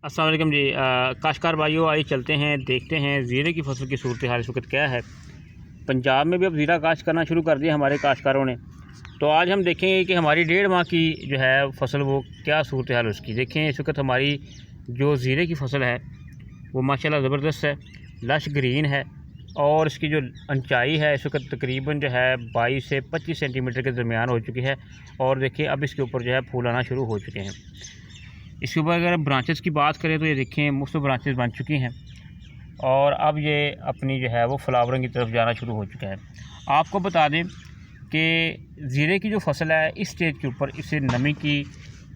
अस्सलाम वालेकुम जी। काश्तकार भाइयों, आइए चलते हैं, देखते हैं ज़ीरे की फसल की सूरत हाल इस वक्त क्या है। पंजाब में भी अब ज़ीरा काश्त करना शुरू कर दिया हमारे काश्तकारों ने। तो आज हम देखेंगे कि हमारी 1.5 माह की जो है फसल वो क्या सूरत हाल उसकी। देखें इस वक्त हमारी जो ज़ीरे की फसल है वो माशाल्लाह ज़बरदस्त है, लश ग्रीन है और इसकी जो ऊंचाई है इस वक्त तकरीबन जो है 22 से 25 सेंटीमीटर के दरमियान हो चुकी है। और देखिए अब इसके ऊपर जो है फूल आना शुरू हो चुके हैं। इसके ऊपर अगर ब्रांचेस की बात करें तो ये देखें मुख्तलिफ ब्रांचेस बन चुकी हैं और अब ये अपनी जो है वो फ्लावरिंग की तरफ जाना शुरू हो चुका है। आपको बता दें कि ज़ीरे की जो फसल है इस स्टेज के ऊपर इसे नमी की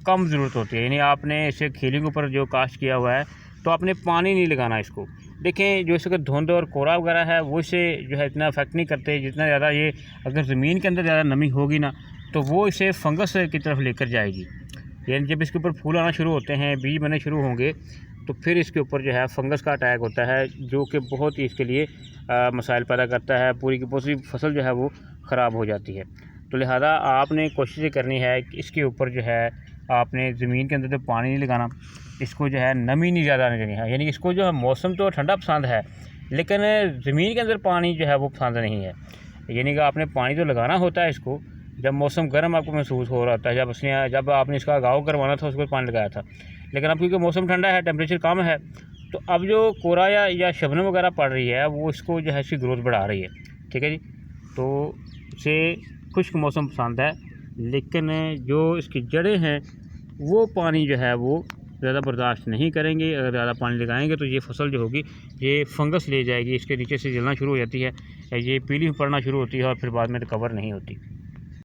कम ज़रूरत होती है, यानी आपने इसे खीली के ऊपर जो काश्त किया हुआ है तो आपने पानी नहीं लगाना इसको। देखें जो इस वक्त धुंध और कोहरा वगैरह है वो इसे जो है इतना अफेक्ट नहीं करते जितना ज़्यादा ये अगर ज़मीन के अंदर ज़्यादा नमी होगी ना तो वो इसे फंगस की तरफ लेकर जाएगी। यानी जब इसके ऊपर फूल आना शुरू होते हैं, बीज बनने शुरू होंगे तो फिर इसके ऊपर जो है फंगस का अटैक होता है जो कि बहुत ही इसके लिए मसाइल पैदा करता है। पूरी की पूरी फसल जो है वो ख़राब हो जाती है। तो लिहाजा आपने कोशिश करनी है कि इसके ऊपर जो है आपने ज़मीन के अंदर तो पानी नहीं लगाना, इसको जो है नमी नहीं ज़्यादा आने देनी है। यानी इसको जो है मौसम तो ठंडा पसंद है लेकिन ज़मीन के अंदर पानी जो है वो पसंद नहीं है। यानी कि आपने पानी तो लगाना होता है इसको जब मौसम गर्म आपको महसूस हो रहा होता है। जब आपने इसका गाँव करवाना था उसको पानी लगाया था, लेकिन अब क्योंकि मौसम ठंडा है, टेम्परेचर कम है, तो अब जो कोहरा या शबनम वगैरह पड़ रही है वो इसको जो है इसकी ग्रोथ बढ़ा रही है। ठीक है जी। तो इसे खुश्क मौसम पसंद है लेकिन जो इसकी जड़ें हैं वो पानी जो है वो ज़्यादा बर्दाश्त नहीं करेंगे। अगर ज़्यादा पानी लगाएंगे तो ये फसल जो होगी ये फंगस ले जाएगी, इसके नीचे से जलना शुरू हो जाती है, ये पीली पड़ना शुरू होती है और फिर बाद में रिकवर नहीं होती।